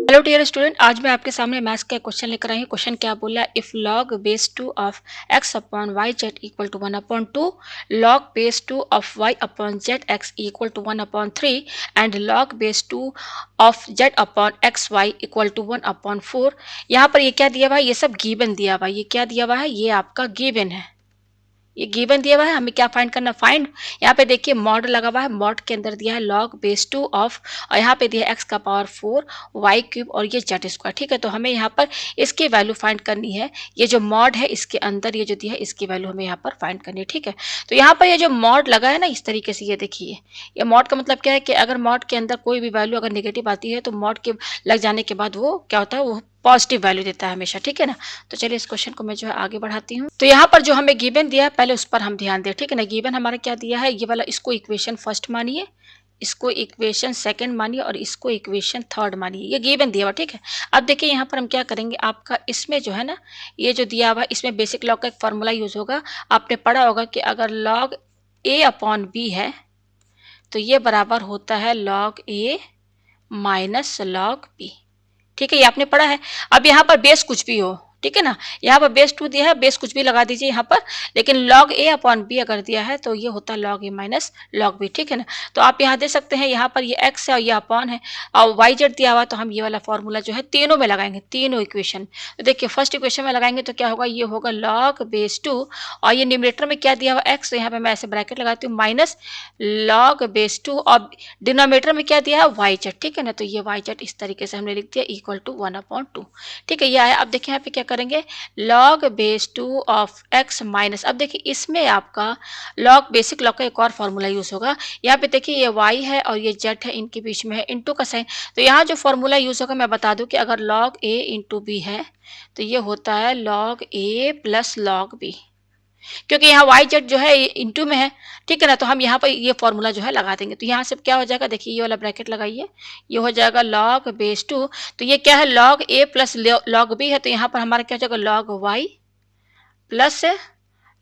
Hello dear student, आज मैं आपके सामने मैथ्स का एक क्वेश्चन लेकर आई हूँ। क्वेश्चन क्या बोला, if log base 2 of x upon y z equal to 1/2, log base 2 of y upon z x equal to 1/3 and log base 2 of z upon x y equal to 1/4। यहाँ पर ये क्या दिया हुआ है, ये सब गिवन दिया हुआ है। ये क्या दिया हुआ है, ये आपका गिवन है, ये गिवन दिया हुआ है। हमें क्या फाइंड करना, फाइंड यहाँ पे देखिए मॉड लगा हुआ है, मॉड के अंदर दिया है log बेस 2 ऑफ, और यहाँ पे दिया है x का पावर 4 y क्यूब और ये जेड स्क्वायर। ठीक है, तो हमें यहाँ पर इसकी वैल्यू फाइंड करनी है। ये जो मॉड है इसके अंदर ये जो दिया है इसकी वैल्यू हमें यहाँ पर फाइंड करनी है। ठीक है, तो यहाँ पर ये जो मॉड लगा है ना, इस तरीके से ये देखिए, ये मॉड का मतलब क्या है कि अगर मॉड के अंदर कोई भी वैल्यू अगर नेगेटिव आती है तो मॉड के लग जाने के बाद वो क्या होता है, वो पॉजिटिव वैल्यू देता है हमेशा। ठीक है ना, तो चलिए इस क्वेश्चन को मैं जो है आगे बढ़ाती हूँ। तो यहाँ पर जो हमें गिवन दिया है पहले उस पर हम ध्यान दें। ठीक है ना, गिवन हमारा क्या दिया है, ये वाला, इसको इक्वेशन फर्स्ट मानिए, इसको इक्वेशन सेकंड मानिए और इसको इक्वेशन थर्ड मानिए। ये गिवन दिया हुआ। ठीक है, अब देखिए यहाँ पर हम क्या करेंगे, आपका इसमें जो है ना, ये जो दिया हुआ इसमें बेसिक लॉग का एक फॉर्मूला यूज होगा। आपने पढ़ा होगा कि अगर लॉग ए अपॉन बी है तो ये बराबर होता है लॉग ए माइनस लॉग बी। ठीक है, ये आपने पढ़ा है। अब यहाँ पर बेस कुछ भी हो, ठीक है ना, यहाँ पर बेस 2 दिया है, बेस कुछ भी लगा दीजिए यहाँ पर, लेकिन log a अपॉन बी अगर दिया है तो ये होता है log a minus log b। ठीक है ना, तो आप यहाँ दे सकते हैं, यहाँ पर ये x है और ये अपॉन है और वाई जेड दिया हुआ, तो हम ये वाला फॉर्मूला जो है तीनों में लगाएंगे, तीनों इक्वेशन। तो देखिए फर्स्ट इक्वेशन में लगाएंगे तो क्या होगा, ये होगा log बेस 2 और ये न्यूमरेटर में क्या दिया हुआ x, तो यहाँ पे मैं ऐसे ब्रैकेट लगाती हूँ, माइनस log बेस 2 और डिनोमिनेटर में क्या दिया है वाई जेड। ठीक है ना, तो ये वाई जेड इस तरीके से हमने लिख दिया इक्वल टू 1/2। ठीक है, ये आया। अब देखिए यहाँ पे क्या करेंगे, log base 2 of x minus, अब देखिए इसमें आपका log बेसिक log का एक और फॉर्मूला यूज होगा। यहाँ पे देखिए ये y है और ये z है, इनके बीच में है इनटू का साइन। तो यहाँ जो फॉर्मूला यूज होगा मैं बता दूं कि अगर log a इंटू बी है तो ये होता है log a plus log b, क्योंकि यहाँ वाई जेड जो है इंटू में है। ठीक है ना, तो हम यहाँ पर ये फॉर्मूला जो है लगा देंगे। तो यहाँ से क्या हो जाएगा, देखिए ये वाला ब्रैकेट लगाइए, ये हो जाएगा log बेस 2, तो ये क्या है log a plus log b है, तो यहाँ पर हमारा क्या हो जाएगा log y plus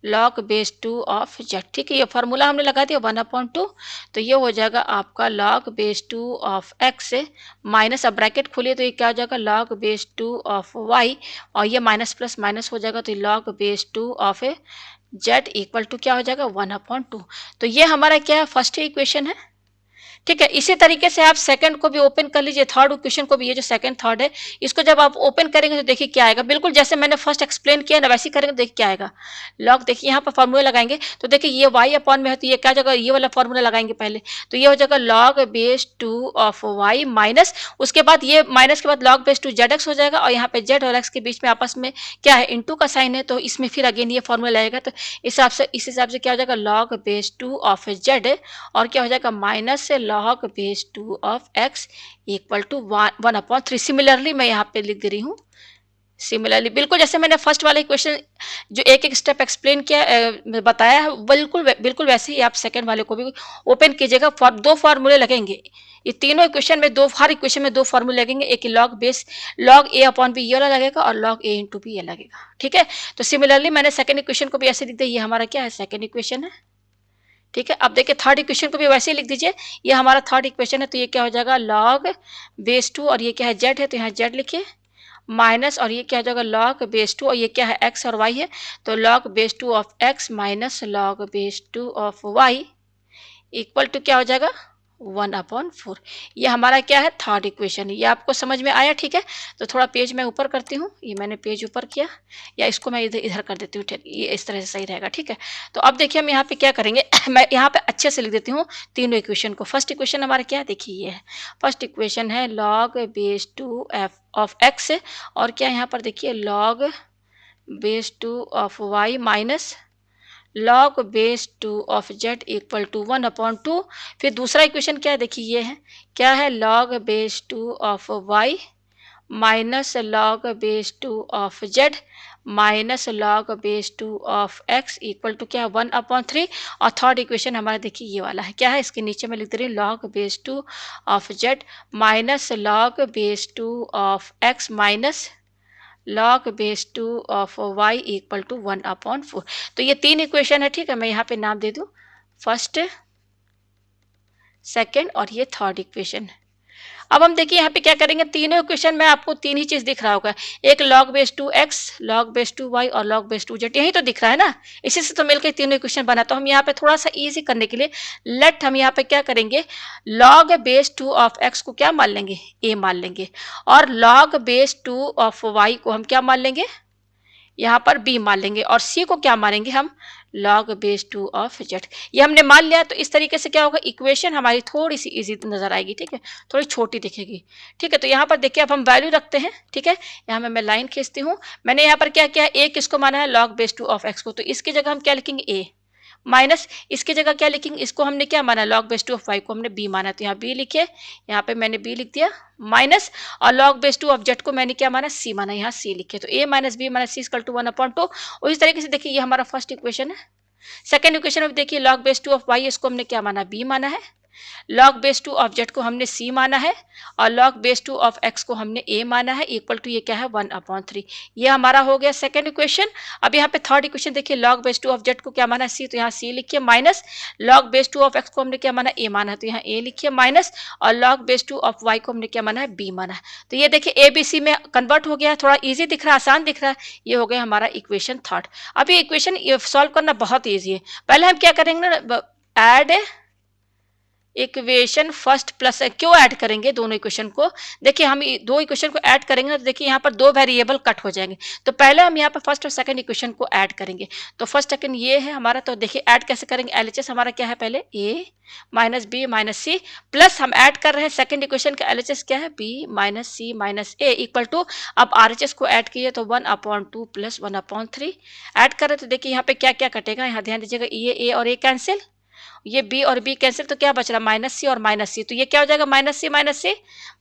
log base 2 of Z. ठीक है, ये फॉर्मूला हमने लगा दिया 1/2, तो ये हो जाएगा आपका log base 2 of x minus, अब ब्रैकेट खोलिए तो ये क्या हो जाएगा log बेस 2 ऑफ y और ये माइनस प्लस माइनस हो जाएगा, तो log base 2 of z equal to क्या हो जाएगा 1/2। तो ये हमारा क्या है, फर्स्ट इक्वेशन है। ठीक है, इसी तरीके से आप सेकंड को भी ओपन कर लीजिए, थर्ड इक्वेशन को भी, ये जो सेकंड थर्ड है इसको जब आप ओपन करेंगे तो देखिए क्या आएगा, बिल्कुल जैसे मैंने फर्स्ट एक्सप्लेन किया ना वैसे ही करेंगे, देखिए क्या आएगा। लॉग देखिए यहाँ पर फॉर्मूला लगाएंगे तो देखिए ये y अपॉन में है तो ये क्या जगह, ये वाला फॉर्मूला लगाएंगे पहले, तो ये हो जाएगा log base 2 of y minus, उसके बाद ये माइनस के बाद log बेस 2 जेड एक्स हो जाएगा और यहाँ पे जेड और एक्स के बीच में आपस में क्या है, इंटू का साइन है, तो इसमें फिर अगेन ये फॉर्मूला लगेगा। तो इस हिसाब से क्या हो जाएगा log बेस 2 ऑफ जेड और क्या हो जाएगा माइनस से log base 2 of x equal to 1/3। Similarly मैं यहाँ पे लिख दे रही हूँ, सिमिलरली बिल्कुल जैसे मैंने फर्स्ट वाले क्वेश्चन जो एक एक स्टेप एक्सप्लेन किया बताया है, बिल्कुल बिल्कुल वैसे ही आप सेकंड वाले को भी ओपन कीजिएगा। दो फार्मूले लगेंगे, ये तीनों इक्वेशन में दो, हर इक्वेशन में दो फार्मूले लगेंगे, एक log base log a upon b ये वाला लगेगा और log a इंटू बी ये लगेगा। ठीक है, तो सिमिलरली मैंने सेकंड इक्वेशन को भी ऐसे लिख दिया, ये हमारा क्या है, सेकंड इक्वेशन है। ठीक है, अब देखिए थर्ड इक्वेशन को भी वैसे ही लिख दीजिए, ये हमारा थर्ड इक्वेशन है, तो ये क्या हो जाएगा log बेस 2 और ये क्या है जेड है, तो यहाँ जेड लिखिए माइनस, और ये क्या हो जाएगा log बेस 2 और ये क्या है x और y है, तो log base 2 of x minus log base 2 of y equal to क्या हो जाएगा 1/4। ये हमारा क्या है, थर्ड इक्वेशन। ये आपको समझ में आया। ठीक है, तो थोड़ा पेज मैं ऊपर करती हूँ, ये मैंने पेज ऊपर किया, या इसको मैं इधर इधर कर देती हूँ, ठीक, ये इस तरह से सही रहेगा। ठीक है, तो अब देखिए हम यहाँ पे क्या करेंगे मैं यहाँ पे अच्छे से लिख देती हूँ तीनों इक्वेशन को। फर्स्ट इक्वेशन हमारा क्या है, देखिए ये है फर्स्ट इक्वेशन है log base 2 f of x, और क्या यहाँ पर देखिए log base 2 of y minus log base 2 of z equal to 1/2। फिर दूसरा इक्वेशन क्या है, देखिए ये है, क्या है log base 2 of y minus log base 2 of z minus log base 2 of x equal to क्या है 1/3। और थर्ड इक्वेशन हमारा देखिए ये वाला है, क्या है, इसके नीचे मैं लिख दे रही हूँ log base 2 of z minus log base 2 of x minus log base 2 of y equal to 1/4। तो ये तीन इक्वेशन है। ठीक है, मैं यहाँ पे नाम दे दूँ, फर्स्ट सेकेंड और ये थर्ड इक्वेशन। अब हम देखिए यहाँ पे क्या करेंगे, तीनों इक्वेशन में आपको तीन ही चीज दिख रहा होगा, एक log base two x, log base two y और log बेस टू z, यही तो दिख रहा है ना। इसी से तो मिलकर तीनों इक्वेशन बना। तो हम यहाँ पे थोड़ा सा इजी करने के लिए लेट हम यहाँ पे क्या करेंगे, log base two of x को क्या मान लेंगे, a मान लेंगे, और log base two of y को हम क्या मान लेंगे, यहाँ पर b मान लेंगे, और c को क्या मानेंगे हम, log base two of z। ये हमने मान लिया। तो इस तरीके से क्या होगा, इक्वेशन हमारी थोड़ी सी इजी नजर आएगी, ठीक है, थोड़ी छोटी दिखेगी, ठीक है। तो यहाँ पर देखिए अब हम वैल्यू रखते हैं, ठीक है। यहाँ मैं लाइन खींचती हूँ। मैंने यहाँ पर क्या किया, a किसको माना है, log base two of x को, तो इसकी जगह हम क्या लिखेंगे, a माइनस इसकी जगह क्या लिखेंगे, इसको हमने क्या माना, log base two of y को हमने b माना, तो यहाँ b लिखिए, यहाँ पे मैंने b लिख दिया, माइनस और log base two of z को मैंने क्या माना, c माना, यहाँ c लिखे, तो a minus b minus c equal to 1/2। उसी तरीके से देखिए ये हमारा फर्स्ट इक्वेशन है। सेकेंड इक्वेशन में देखिए log base two of y, इसको हमने क्या माना, b माना है, log base two of z को हमने c माना है, और log base two of x को हमने a माना है, इक्वल टू ये क्या है 1/3। ये हमारा हो गया सेकंड इक्वेशन। अब यहाँ पे थर्ड इक्वेशन देखिए, log base two of z को क्या माना, c, तो यहाँ c लिखिए, minus log base two of x को हमने क्या माना, a माना है, तो यहाँ a लिखिए, माइनस और log base two of y को हमने क्या माना है, b माना है। तो ये देखिए a b c में कन्वर्ट हो गया, थोड़ा ईजी दिख रहा है, आसान दिख रहा है। ये हो गया हमारा इक्वेशन थर्ड। अब ये इक्वेशन सॉल्व करना बहुत ईजी है। पहले हम क्या करेंगे ना, ऐड इक्वेशन फर्स्ट प्लस, क्यों ऐड करेंगे दोनों इक्वेशन को, देखिए हम दो इक्वेशन को ऐड करेंगे ना, तो देखिए यहाँ पर दो वेरिएबल कट हो जाएंगे। तो पहले हम यहाँ पर फर्स्ट और सेकंड इक्वेशन को ऐड करेंगे। तो फर्स्ट सेकंड ये है हमारा, तो देखिए ऐड कैसे करेंगे, एलएचएस हमारा क्या है, पहले a minus b minus c, plus हम ऐड कर रहे हैं सेकंड इक्वेशन का एलएचएस क्या है, b minus c minus a, equal to, अब आरएचएस को ऐड किए तो 1/2 प्लस 1/3 ऐड कर रहे। तो देखिए यहाँ पे क्या क्या कटेगा, यहाँ ध्यान दीजिएगा, ये a और a कैंसिल, ये b और b कैंसिल, तो क्या बच रहा, माइनस सी और माइनस सी, तो ये क्या हो जाएगा, minus c minus c,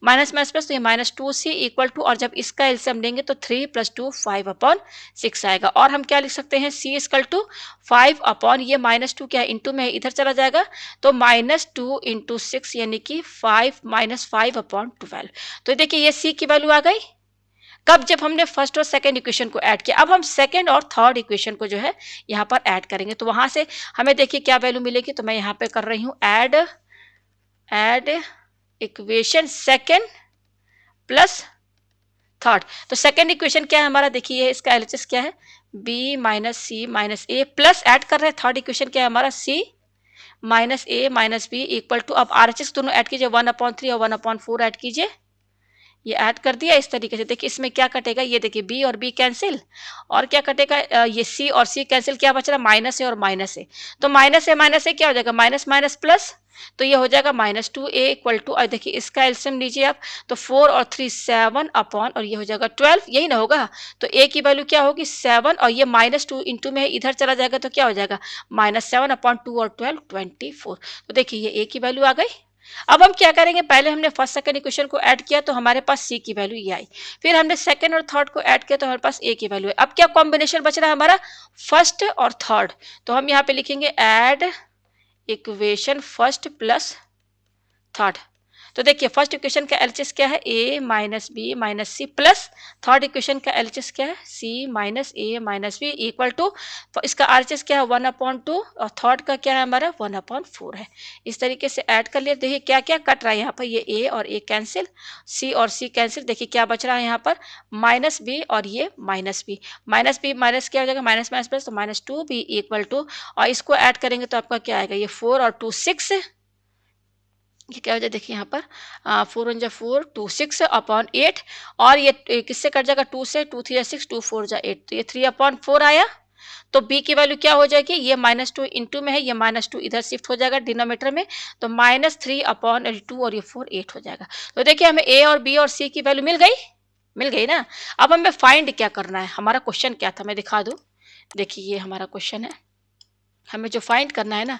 minus minus plus, तो ये -2c इक्वल टू, और जब इसका एलसीएम लेंगे तो 3 + 2 5/6 आएगा। और हम क्या लिख सकते हैं, c इक्वल टू 5 अपॉन ये -2 क्या है, इंटू में इधर चला जाएगा, तो -2 × 6 यानी कि 5 - 5/12। तो देखिए ये c की वैल्यू आ गई कब, जब हमने फर्स्ट और सेकंड इक्वेशन को ऐड किया। अब हम सेकंड और थर्ड इक्वेशन को जो है यहाँ पर ऐड करेंगे, तो वहां से हमें देखिए क्या वैल्यू मिलेगी। तो मैं यहाँ पे कर रही हूँ add equation second plus third. तो सेकंड इक्वेशन क्या है हमारा, देखिए इसका एलएचएस क्या है, b minus c minus a, plus add कर रहे हैं थर्ड इक्वेशन क्या है हमारा, c minus a minus b, equal to, अब आरएचएस दोनों ऐड कीजिए, 1/3 और 1/4 ऐड कीजिए, ये ऐड कर दिया। इस तरीके से देखिए इसमें क्या कटेगा, ये देखिए b और b कैंसिल, और क्या कटेगा, ये c और c कैंसिल, क्या बच रहा, माइनस है और माइनस है, तो माइनस है क्या हो जाएगा, माइनस माइनस प्लस, तो ये हो जाएगा -2a इक्वल टू, और देखिए इसका एलसीएम लीजिए आप, तो 4 और 3 7 अपॉन, और ये हो जाएगा 12, यही ना होगा। तो a की वैल्यू क्या होगी 7, और ये -2 इंटू में इधर चला जाएगा, तो क्या हो जाएगा, -7/2 और 12 24। तो देखिए ये a की वैल्यू आ गई। अब हम क्या करेंगे, पहले हमने फर्स्ट सेकंड इक्वेशन को ऐड किया तो हमारे पास c की वैल्यू ये आई, फिर हमने सेकंड और थर्ड को ऐड किया तो हमारे पास a की वैल्यू है। अब क्या कॉम्बिनेशन बच रहा है हमारा, फर्स्ट और थर्ड, तो हम यहाँ पे लिखेंगे add equation first plus third. तो देखिए फर्स्ट इक्वेशन का एलएचएस क्या है, a minus b minus c, plus third equation का एलएचएस क्या है, c minus a minus b, equal to, इसका आरएचएस क्या है 1/2, और थर्ड का क्या है हमारा 1/4 है। इस तरीके से ऐड कर लिया। देखिए क्या क्या कट रहा है यहाँ पर, ये a और a कैंसिल, c और c कैंसिल, देखिए क्या बच रहा है यहाँ पर, -b और ये -b, -b माइनस क्या हो जाएगा, माइनस माइनस प्लस, तो -2b इक्वल टू, और इसको ऐड करेंगे तो आपका क्या आएगा, ये 4 और 2 6, ये क्या हो जाए, देखिए यहाँ पर 4 × 4 2 6 अपॉन 8, और ये किससे कट जाएगा, 2 से, 2 3 6 2 4 8, तो ये 3/4 आया। तो b की वैल्यू क्या हो जाएगी, ये -2 इंटू में है, ये -2 इधर शिफ्ट हो जाएगा डिनोमिनेटर में, तो -3/2 और ये 4 8 हो जाएगा। तो देखिए हमें a और b और c की वैल्यू मिल गई ना। अब हमें फाइंड क्या करना है, हमारा क्वेश्चन क्या था मैं दिखा दूं। देखिए ये हमारा क्वेश्चन है, हमें जो फाइंड करना है ना,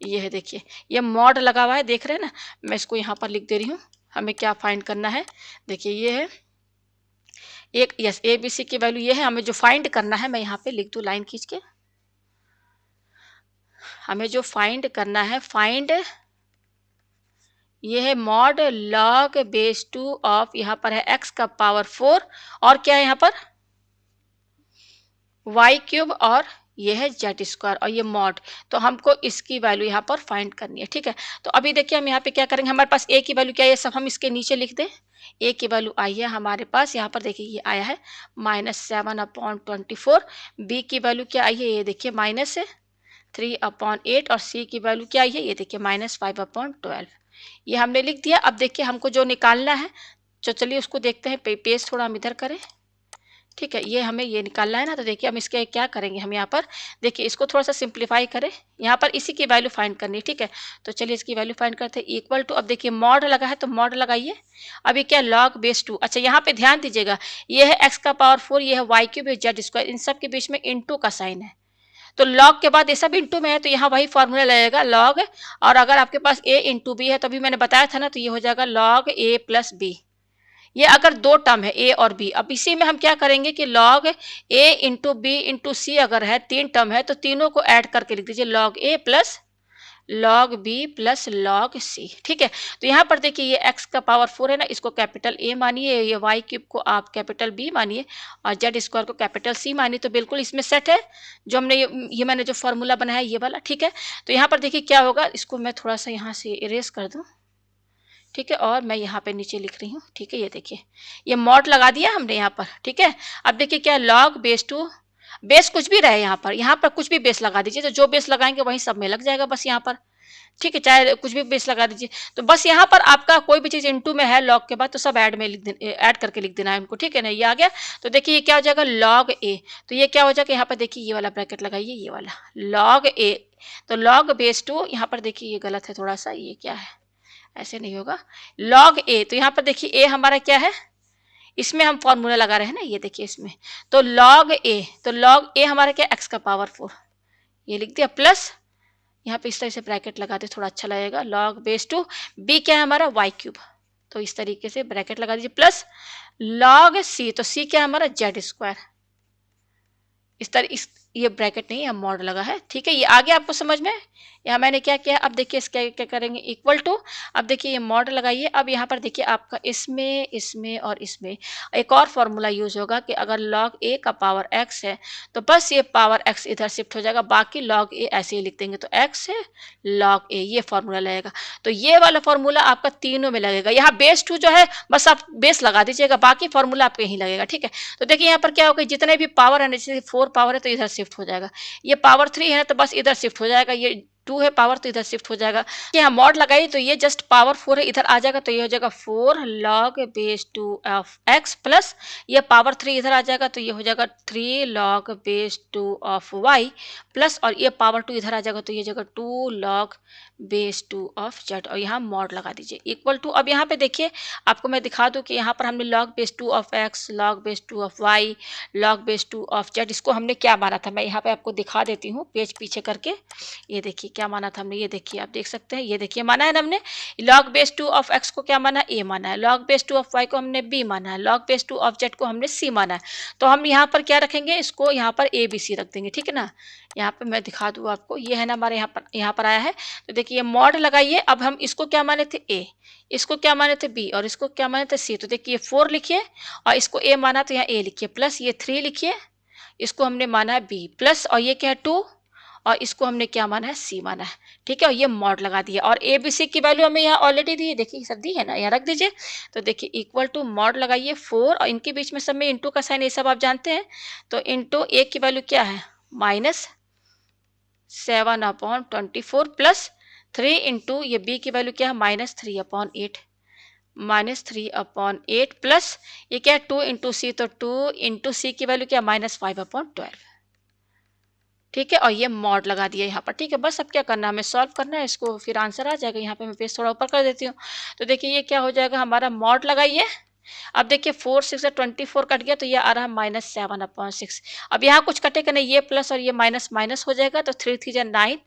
ये है, देखिए ये मॉड लगा हुआ है, देख रहे हैं ना, मैं इसको यहाँ पर लिख दे रही हूँ। हमें क्या फाइंड करना है, देखिए ये है एक, यस ए बी सी की वैल्यू ये है, हमें जो फाइंड करना है, मैं यहाँ पे लिख दूँ लाइन खींच के, हमें जो फाइंड करना है, फाइंड ये है मॉड log बेस 2 ऑफ, यहाँ पर है x का पावर 4, और क्या है यहाँ पर y क्यूब और ये है जेड स्क्वायर और ये मॉड। तो हमको इसकी वैल्यू यहाँ पर फाइंड करनी है, ठीक है। तो अभी देखिए हम यहाँ पे क्या करेंगे, हमारे पास ए की वैल्यू क्या है, ये सब हम इसके नीचे लिख दें। ए की वैल्यू आई है हमारे पास, यहाँ पर देखिए ये आया है -7/24। बी की वैल्यू क्या आई है, ये देखिए -3/8 और सी की वैल्यू क्या आई है, ये देखिए -5/12। ये हमने लिख दिया। अब देखिए हमको जो निकालना है, तो चलिए उसको देखते हैं। पेज थोड़ा हम इधर करें, ठीक है। ये हमें ये निकालना है ना, तो देखिए हम इसके क्या करेंगे, हम यहाँ पर देखिए इसको थोड़ा सा सिंप्लीफाई करें, यहाँ पर इसी की वैल्यू फाइंड करनी है, ठीक है। तो चलिए इसकी वैल्यू फाइंड करते हैं। इक्वल टू, अब देखिए मॉड लगा है तो मॉड लगाइए। अब ये क्या, लॉग बेस 2। अच्छा यहाँ पे ध्यान दीजिएगा, ये है x का पावर 4, ये है y क्यूब, ये जेड स्क्वायर, इन सब के बीच में इंटू का साइन है। तो लॉग के बाद ये सब इंटू में है, तो यहाँ वही फॉर्मूला लगेगा लॉग। और अगर आपके पास a इंटू बी है, तो अभी मैंने बताया था ना, तो ये हो जाएगा लॉग a प्लस बी। ये अगर दो टर्म है ए और बी, अब इसी में हम क्या करेंगे कि लॉग ए इंटू बी इंटू सी अगर है, तीन टर्म है, तो तीनों को ऐड करके लिख दीजिए, log A plus log B plus log C, ठीक है। तो यहाँ पर देखिए ये x का पावर 4 है ना, इसको कैपिटल ए मानिए, ये y क्यूब को आप कैपिटल बी मानिए और जेड स्क्वायर को कैपिटल सी मानिए, तो बिल्कुल इसमें सेट है जो हमने ये मैंने जो फॉर्मूला बनाया है ये वाला, ठीक है। तो यहाँ पर देखिए क्या होगा, इसको मैं थोड़ा सा यहाँ से इरेज कर दूँ, ठीक है। और मैं यहाँ पे नीचे लिख रही हूँ, ठीक है। ये देखिए ये मॉड लगा दिया हमने यहाँ पर, ठीक है। अब देखिए क्या, लॉग बेस 2, बेस कुछ भी रहे यहाँ पर कुछ भी बेस लगा दीजिए, तो जो बेस लगाएंगे वहीं सब में लग जाएगा बस यहाँ पर, ठीक है। चाहे कुछ भी बेस लगा दीजिए, तो बस यहाँ पर आपका कोई भी चीज़ इनटू में है लॉग के बाद, तो सब ऐड में लिख दे, ऐड करके लिख देना है उनको, ठीक है ना। ये आ गया, तो देखिए ये क्या हो जाएगा, लॉग ए। तो ये क्या हो जाएगा, यहाँ पर देखिए ये वाला ब्रैकेट लगाइए, ये वाला लॉग ए। तो लॉग बेस 2, यहाँ पर देखिए ये गलत है थोड़ा सा, ये क्या है, ऐसे नहीं होगा, लॉग ए। तो यहाँ पर देखिए ए हमारा क्या है, इसमें हम फॉर्मूला लगा रहे हैं ना, ये देखिए इसमें, तो लॉग ए, तो लॉग ए हमारा क्या, x का पावर 4, ये लिख दिया, प्लस यहाँ पे इस तरह से ब्रैकेट लगाते थोड़ा अच्छा लगेगा, लॉग बेस 2, बी क्या है हमारा y क्यूब, तो इस तरीके से ब्रैकेट लगा दीजिए, प्लस लॉग सी, तो सी क्या है हमारा जेड स्क्वायर, इस तरह इस ये ब्रैकेट नहीं है, मॉड लगा है, ठीक है। ये आगे आपको समझ में, यहाँ मैंने क्या किया, अब देखिए इसका क्या करेंगे, इक्वल टू, अब देखिए ये मॉड लगाइए। अब यहाँ पर देखिए आपका इसमें इसमें और इसमें एक और फॉर्मूला यूज होगा कि अगर लॉग ए का पावर x है, तो बस ये पावर x इधर शिफ्ट हो जाएगा, बाकी लॉग ए ऐसे ही लिख देंगे, तो x है लॉग ए, ये फॉर्मूला लगेगा। तो ये वाला फॉर्मूला आपका तीनों में लगेगा, यहाँ बेस 2 जो है बस आप बेस लगा दीजिएगा, बाकी फॉर्मूला आपको यहीं लगेगा, ठीक है। तो देखिए यहाँ पर क्या होगा, जितने भी पावर है, जैसे 4 पावर है तो इधर शिफ्ट हो जाएगा, ये पावर 3 है तो बस इधर शिफ्ट हो जाएगा, ये 2 है पावर तो इधर शिफ्ट हो जाएगा। यहाँ मॉड लगाई तो ये जस्ट पावर 4 है, इधर आ जाएगा, तो ये हो जाएगा 4 log base 2 of x plus ये पावर 3 इधर आ जाएगा, तो ये हो जाएगा 3 log base 2 of y plus, और ये पावर 2 इधर आ जाएगा, तो ये हो जाएगा 2 लॉग बेस 2 ऑफ z, और यहाँ मॉड लगा दीजिए इक्वल टू। अब यहाँ पे देखिए आपको मैं दिखा दूँ कि यहाँ पर हमने log base 2 of x, log base 2 of y, log base 2 of z, इसको हमने क्या माना था, मैं यहाँ पे आपको दिखा देती हूँ पेज पीछे करके। ये देखिए क्या माना था हमने, ये देखिए आप देख सकते हैं, ये देखिए माना है ना हमने, लॉग बेस 2 ऑफ x को क्या माना, a माना है, लॉग बेस 2 ऑफ y को हमने b माना है, लॉग बेस 2 ऑफ z को हमने c माना है। तो हम यहाँ पर क्या रखेंगे, इसको यहाँ पर a b c रख देंगे, ठीक है ना। यहाँ पे मैं दिखा दूँ आपको, ये है ना हमारे यहाँ पर आया है, तो देखिए मॉड लगाइए। अब हम इसको क्या माने थे, a, इसको क्या माने थे b, और इसको क्या माने थे c। तो देखिए 4 लिखिए और इसको a माना तो यहाँ a लिखिए, प्लस ये 3 लिखिए, इसको हमने माना है b, प्लस और ये क्या है 2, और इसको हमने क्या माना है, सी माना है, ठीक है। और ये मॉड लगा दिया, और ए बी सी की वैल्यू हमें यहाँ ऑलरेडी दी है, देखिए सब दी है ना, यहाँ रख दीजिए। तो देखिए इक्वल टू मॉड लगाइए 4, और इनके बीच में सब में इंटू का साइन, ये सब आप जानते हैं। तो इंटू ए की वैल्यू क्या है, -7/24 प्लस 3 इंटू ये बी की वैल्यू क्या है, -3/8, -3/8 प्लस ये क्या है 2 इंटू सी, तो 2 इंटू सी की वैल्यू क्या, -5/12, ठीक है। और ये मॉड लगा दिया यहाँ पर, ठीक है। बस अब क्या करना है, हमें सॉल्व करना है इसको, फिर आंसर आ जाएगा। यहाँ पे मैं पेज थोड़ा ऊपर कर देती हूँ, तो देखिए ये क्या हो जाएगा हमारा, मॉड लगाइए। अब देखिए 4 6 से 24 कट गया, तो ये आ रहा है -7/6। अब यहाँ कुछ कटेगा नहीं, ये प्लस और ये माइनस माइनस हो जाएगा, तो 3 3 9,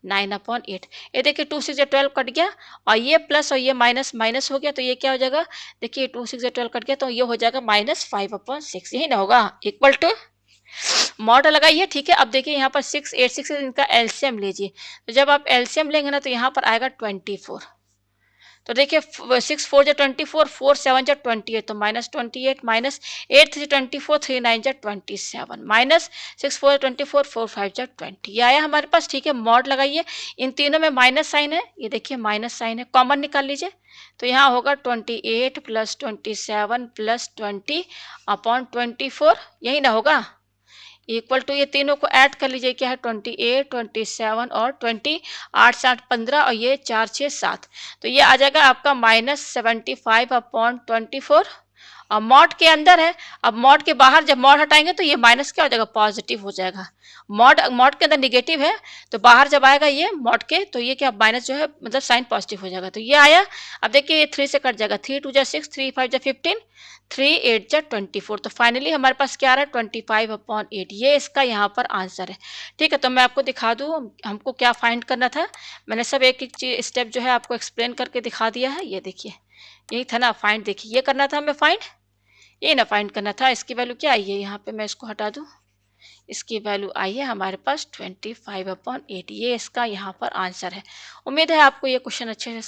9/8। ये देखिए 2 6 से 12 कट गया, और ये प्लस और ये माइनस माइनस हो गया, तो ये क्या हो जाएगा, देखिए 2 6 से 12 कट गया, तो ये हो जाएगा -5/6, यही ना होगा, इक्वल टू मॉड लगाइए, ठीक है। अब देखिए यहाँ पर 6 8 6 इनका एलसीएम लीजिए, तो जब आप एलसीएम लेंगे ना, तो यहाँ पर आएगा 24, तो देखिए 6 4 जा 24, 4 7 जा 28, तो -28 माइनस 8 3 24, 3 9 जा 27 माइनस 6 4 24, 4 5 जा 20। ये आया हमारे पास, ठीक है। मॉड लगाइए, इन तीनों में माइनस साइन है, ये देखिए माइनस साइन है, कॉमन निकाल लीजिए। तो यहाँ होगा 28 प्लस 27 प्लस 20 अपॉन 24, यही ना होगा, इक्वल टू ये तीनों को ऐड कर लीजिए, क्या है 28 27 और 20, 8 7 15 और ये 4 6 7, तो ये आ जाएगा आपका -75 अपॉन 24। और मॉड के अंदर है, अब मॉड के बाहर जब मॉड हटाएंगे तो ये माइनस क्या हो जाएगा, पॉजिटिव हो जाएगा। मॉड मॉड के अंदर निगेटिव है, तो बाहर जब आएगा ये मॉड के, तो ये क्या माइनस जो है मतलब साइन पॉजिटिव हो जाएगा, तो ये आया। अब देखिए ये 3 से कट जाएगा, 3 2 जा 6, 3 5 जा 15, 3 8 जा 24, तो फाइनली हमारे पास क्या आ रहा है 25/8, ये इसका यहाँ पर आंसर है। ठीक है, तो मैं आपको दिखा दूँ हमको क्या फाइंड करना था। मैंने सब एक एक चीज स्टेप जो है आपको एक्सप्लेन करके दिखा दिया है। ये देखिए यही था ना फाइंड, देखिए ये करना था हमें फाइंड, ये ना फाइंड करना था। इसकी वैल्यू क्या आई है, यहाँ पे मैं इसको हटा दूँ, इसकी वैल्यू आई है हमारे पास 25/8, ये इसका यहाँ पर आंसर है। उम्मीद है आपको ये क्वेश्चन अच्छे से